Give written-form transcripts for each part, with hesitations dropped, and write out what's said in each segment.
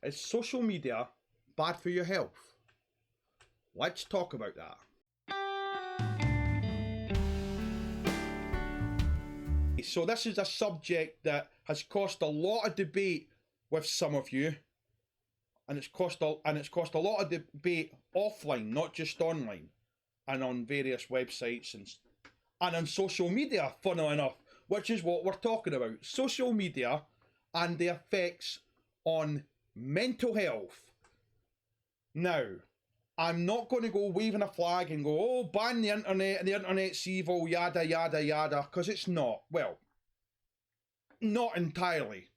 Is social media bad for your health? Let's talk about that. So this is a subject that has caused a lot of debate with some of you, and it's caused a lot of debate offline, not just online, and on various websites and on social media. Funnily enough, which is what we're talking about: social media and the effects on mental health. Now, I'm not going to go waving a flag and go, oh, ban the internet and the internet's evil, yada, yada, yada, because it's not. Well, not entirely.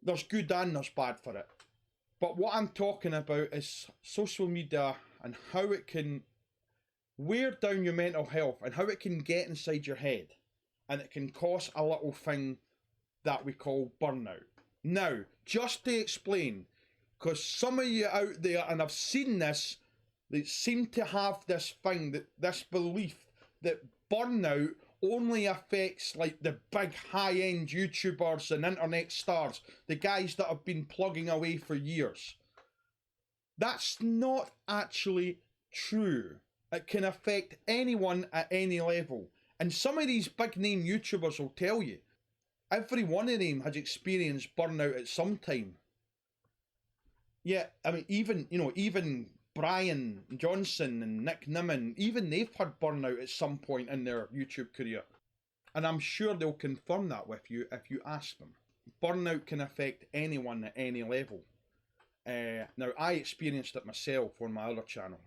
There's good and there's bad for it. But what I'm talking about is social media and how it can wear down your mental health and how it can get inside your head. And it can cause a little thing that we call burnout. Now, just to explain, because some of you out there, and I've seen this, they seem to have this thing, this belief that burnout only affects like the big high-end YouTubers and internet stars, the guys that have been plugging away for years. That's not actually true. It can affect anyone at any level. And some of these big name YouTubers will tell you, every one of them has experienced burnout at some time. Yeah, I mean, even Brian Johnson and Nick Nimmin, even they've had burnout at some point in their YouTube career. And I'm sure they'll confirm that with you if you ask them. Burnout can affect anyone at any level. Now, I experienced it myself on my other channel,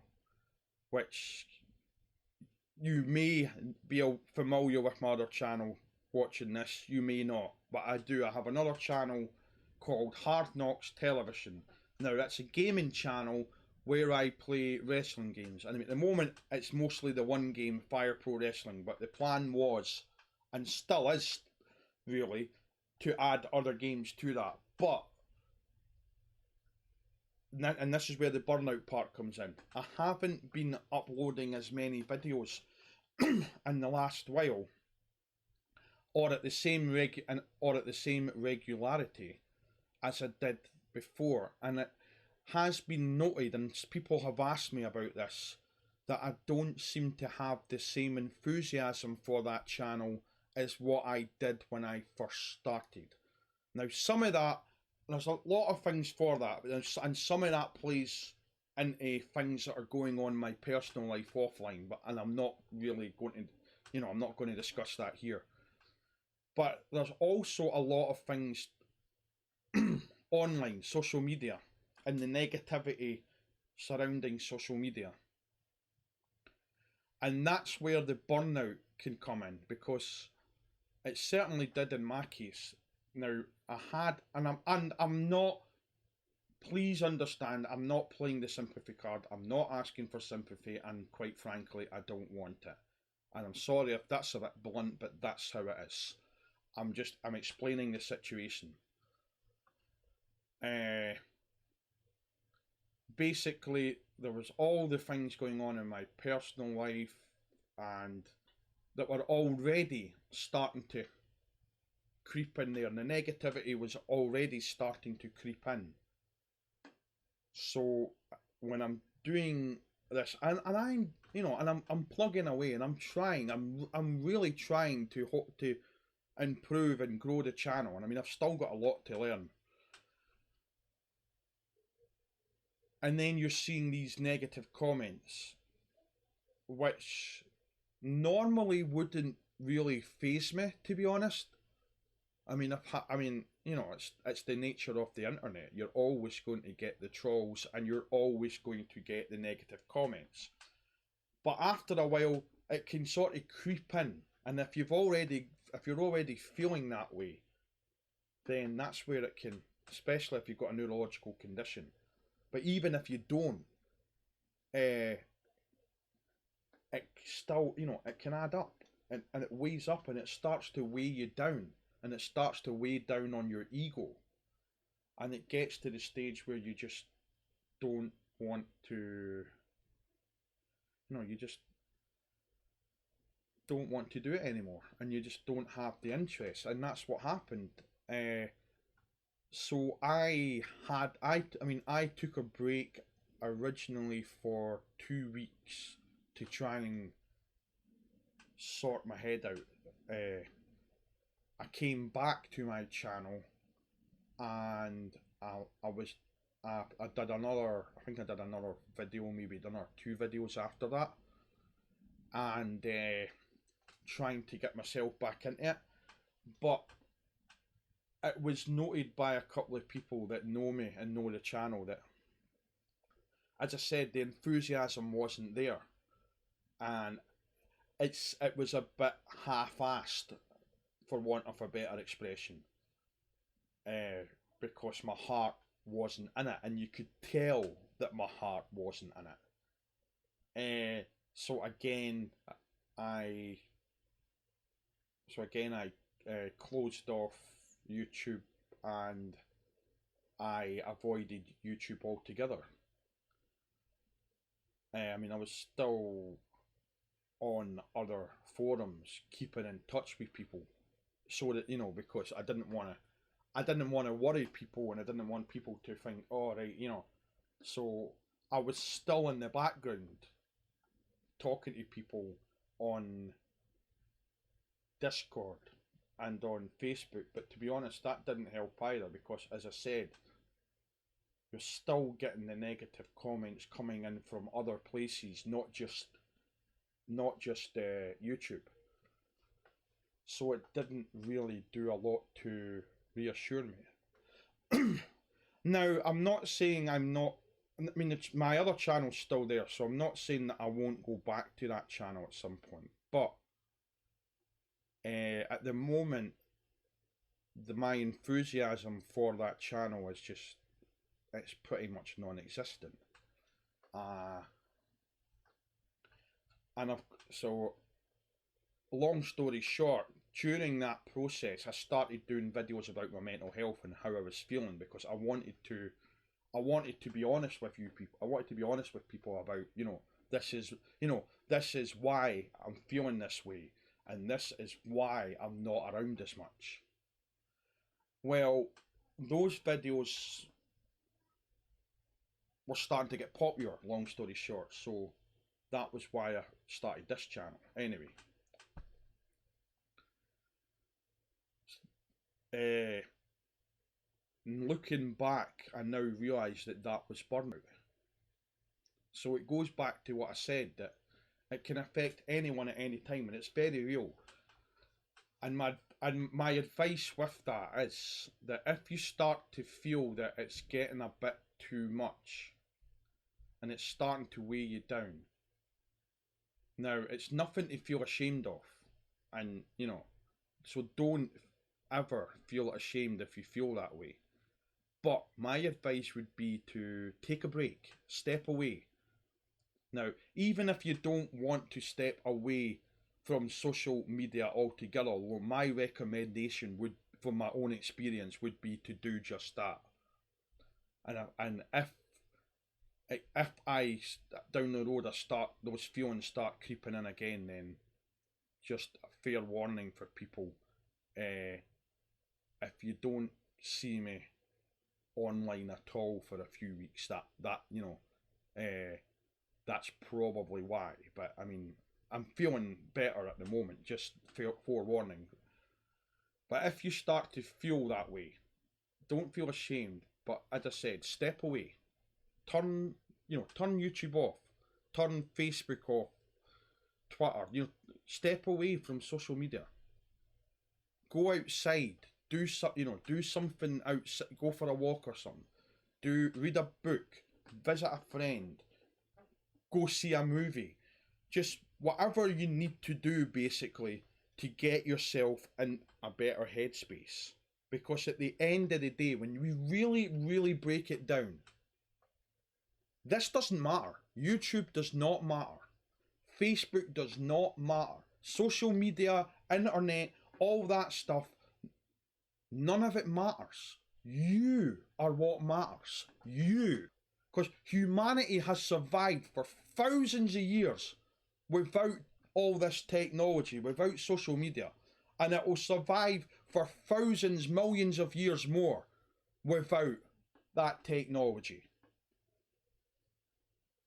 which you may be familiar with my other channel watching this, you may not, but I do. I have another channel called Hard Knocks Television. Now, that's a gaming channel where I play wrestling games. And at the moment, it's mostly the one game, Fire Pro Wrestling, but the plan was, and still is, really, to add other games to that. But, and this is where the burnout part comes in, I haven't been uploading as many videos in the last while, or at the same regularity as I did before. And it has been noted, and people have asked me about this, that I don't seem to have the same enthusiasm for that channel as what I did when I first started. Now, some of that, there's a lot of things for that, and some of that plays into things that are going on in my personal life offline, and I'm not really going to, I'm not going to discuss that here. But there's also a lot of things online, social media, and the negativity surrounding social media. And that's where the burnout can come in, because it certainly did in my case. Now, I had, and I'm not, please understand, I'm not playing the sympathy card. I'm not asking for sympathy, and quite frankly, I don't want it. And I'm sorry if that's a bit blunt, but that's how it is. I'm explaining the situation. Basically, there was all the things going on in my personal life, and that were already starting to creep in there. And the negativity was already starting to creep in. So when I'm doing this, and I'm, and I'm plugging away, and I'm really trying to hope to improve and grow the channel. And I mean, I've still got a lot to learn. And then you're seeing these negative comments, which normally wouldn't really faze me, to be honest. I mean, it's the nature of the internet. You're always going to get the trolls, and you're always going to get the negative comments. But after a while, it can sort of creep in, and if you're already feeling that way, then that's where it can, especially if you've got a neurological condition. But even if you don't, it still, it can add up, and it weighs up, and it starts to weigh you down, and it starts to weigh down on your ego, and it gets to the stage where you just don't want to, you just don't want to do it anymore, and you just don't have the interest. And that's what happened. So I mean, I took a break originally for 2 weeks to try and sort my head out. I came back to my channel, and I was I did another. I think I did another video, maybe done or 2 videos after that, and trying to get myself back into it. But it was noted by a couple of people that know me and know the channel that, as I said, the enthusiasm wasn't there, and it was a bit half-assed, for want of a better expression, because my heart wasn't in it, and you could tell that my heart wasn't in it. So again, I closed off YouTube, and I avoided YouTube altogether. I mean, I was still on other forums, keeping in touch with people, so that, you know, because I didn't want to worry people, and I didn't want people to think, oh right, you know. So I was still in the background talking to people on Discord and on Facebook, but to be honest, that didn't help either, because, as I said, you're still getting the negative comments coming in from other places, not just YouTube. So it didn't really do a lot to reassure me. Now, I'm not saying I mean, my other channel's still there, so I'm not saying that I won't go back to that channel at some point. But at the moment, my enthusiasm for that channel is just, it's pretty much non-existent. So long story short, during that process, I started doing videos about my mental health and how I was feeling, because I wanted to be honest with you people. I wanted to be honest with people about, this is why I'm feeling this way, and this is why I'm not around as much. Well, those videos were starting to get popular, long story short, so that was why I started this channel. Anyway, looking back, I now realise that was burnout. So it goes back to what I said, that it can affect anyone at any time, and it's very real. And my advice with that is that if you start to feel that it's getting a bit too much and it's starting to weigh you down, now it's nothing to feel ashamed of, and so don't ever feel ashamed if you feel that way. But my advice would be to take a break, step away. Now, even if you don't want to step away from social media altogether, well, my recommendation would, from my own experience, would be to do just that. And if I down the road those feelings start creeping in again, then just a fair warning for people: if you don't see me online at all for a few weeks, that's probably why. But I mean, I'm feeling better at the moment, just forewarning. But if you start to feel that way, don't feel ashamed. But as I said, step away. Turn YouTube off. Turn Facebook off. Twitter. Step away from social media. Go outside. Do something outside. Go for a walk or something. Read a book. Visit a friend. Go see a movie. Just whatever you need to do, basically, to get yourself in a better headspace. Because at the end of the day, when we really, really break it down, this doesn't matter. YouTube does not matter. Facebook does not matter. Social media, internet, all that stuff, none of it matters. You are what matters. You. Because humanity has survived for thousands of years without all this technology, without social media. And it will survive for thousands, millions of years more without that technology.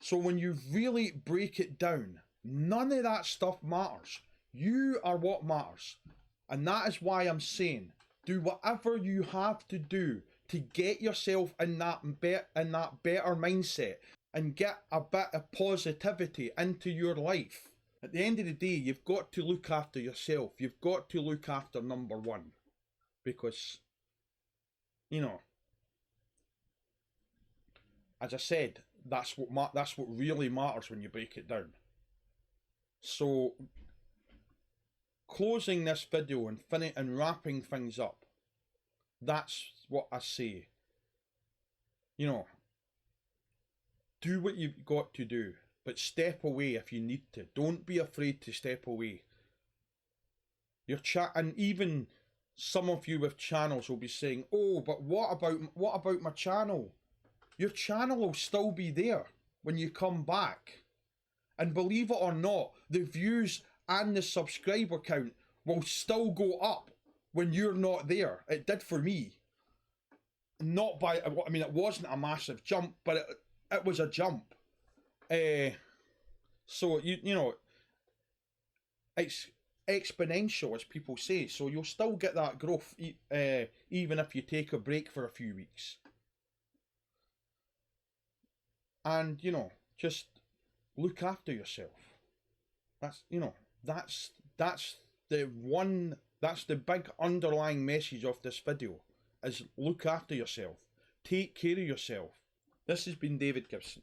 So when you really break it down, none of that stuff matters. You are what matters. And that is why I'm saying, do whatever you have to do to get yourself in that better mindset and get a bit of positivity into your life. At the end of the day, you've got to look after yourself. You've got to look after number one. Because, you know, as I said, that's what really matters when you break it down. So, closing this video and wrapping things up, that's what I say. You know, do what you've got to do, but step away if you need to. Don't be afraid to step away. And even some of you with channels will be saying, "Oh, but what about my channel?" Your channel will still be there when you come back. And believe it or not, the views and the subscriber count will still go up when you're not there. It did for me. Not by, I mean, it wasn't a massive jump, but it was a jump. So, you know, it's exponential, as people say. So you'll still get that growth, even if you take a break for a few weeks. And, you know, just look after yourself. That's, you know, that's the big underlying message of this video, is look after yourself. Take care of yourself. This has been David Gibson.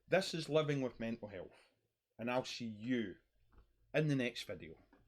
This is Living with Mental Health. And I'll see you in the next video.